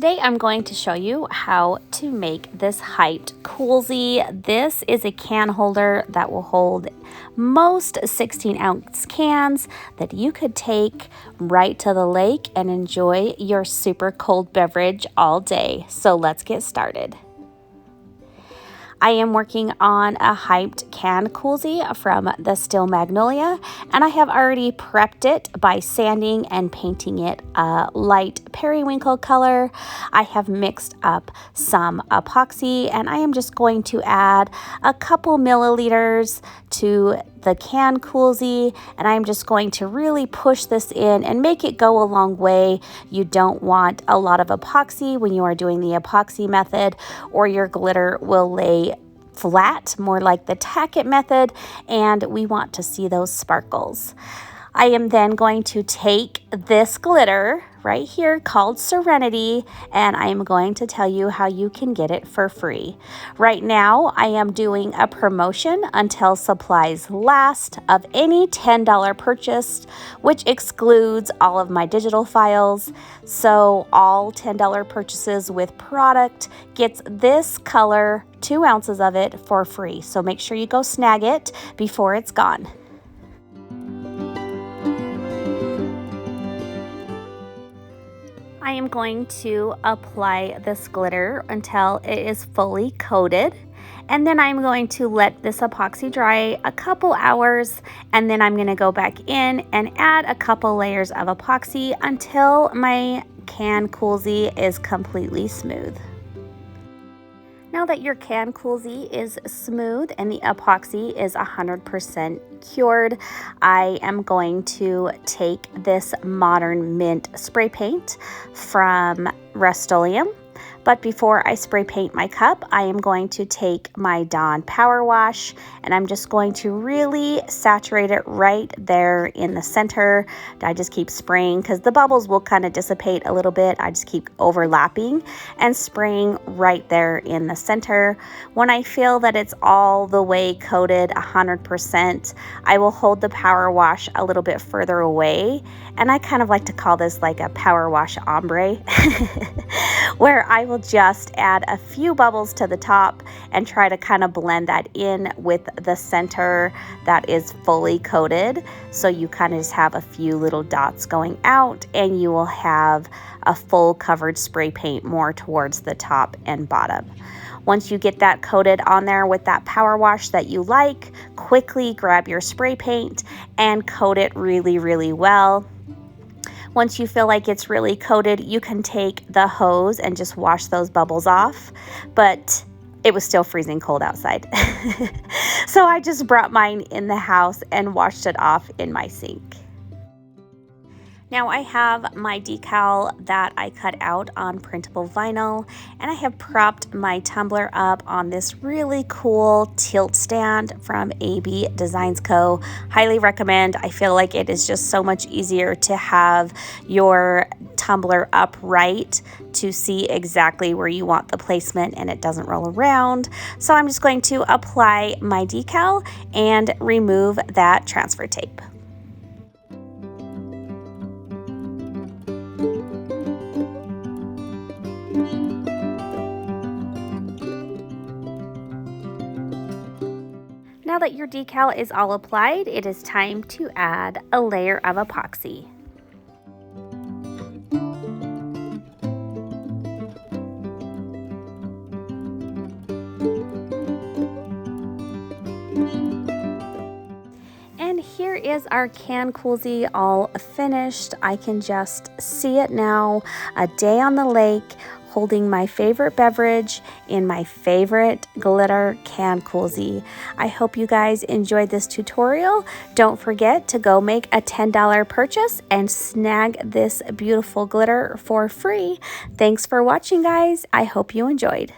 Today I'm going to show you how to make this hyped kewlzie. This is a can holder that will hold most 16-ounce cans that you could take right to the lake and enjoy your super cold beverage all day. So let's get started. I am working on a hyped can kewlzie from the Steel Magnolia, and I have already prepped it by sanding and painting it a light periwinkle color. I have mixed up some epoxy, and I am just going to add a couple milliliters to the can kewlzie, and I'm just going to really push this in and make it go a long way. You don't want a lot of epoxy when you are doing the epoxy method, or your glitter will lay flat, more like the tack it method, and we want to see those sparkles. I am then going to take this glitter right here called Serenity, and I am going to tell you how you can get it for free. Right now, I am doing a promotion until supplies last of any $10 purchase, which excludes all of my digital files. So all $10 purchases with product gets this color, 2 ounces of it, for free. So make sure you go snag it before it's gone. I am going to apply this glitter until it is fully coated, and then I'm going to let this epoxy dry a couple hours, and then I'm going to go back in and add a couple layers of epoxy until my can kewlzie is completely smooth. Now that your can kewlzie is smooth and the epoxy is 100% cured, I am going to take this Modern Mint spray paint from Rust-Oleum. But before I spray paint my cup, I am going to take my Dawn Power Wash, and I'm just going to really saturate it right there in the center. I just keep spraying because the bubbles will kind of dissipate a little bit. I just keep overlapping and spraying right there in the center. When I feel that it's all the way coated 100%, I will hold the power wash a little bit further away, and I kind of like to call this like a power wash ombre, where I will just add a few bubbles to the top and try to kind of blend that in with the center that is fully coated. So you kind of just have a few little dots going out, and you will have a full covered spray paint more towards the top and bottom. Once you get that coated on there with that power wash that you like, quickly grab your spray paint and coat it really, really well. Once you feel like it's really coated, you can take the hose and just wash those bubbles off, but it was still freezing cold outside. So I just brought mine in the house and washed it off in my sink. Now I have my decal that I cut out on printable vinyl, and I have propped my tumbler up on this really cool tilt stand from AB Designs Co. Highly recommend. I feel like it is just so much easier to have your tumbler upright to see exactly where you want the placement, and it doesn't roll around. So I'm just going to apply my decal and remove that transfer tape. Now that your decal is all applied, it is time to add a layer of epoxy. And here is our can kewlzie all finished. I can just see it now, a day on the lake, holding my favorite beverage in my favorite glitter can kewlzie. I hope you guys enjoyed this tutorial. Don't forget to go make a $10 purchase and snag this beautiful glitter for free. Thanks for watching, guys. I hope you enjoyed.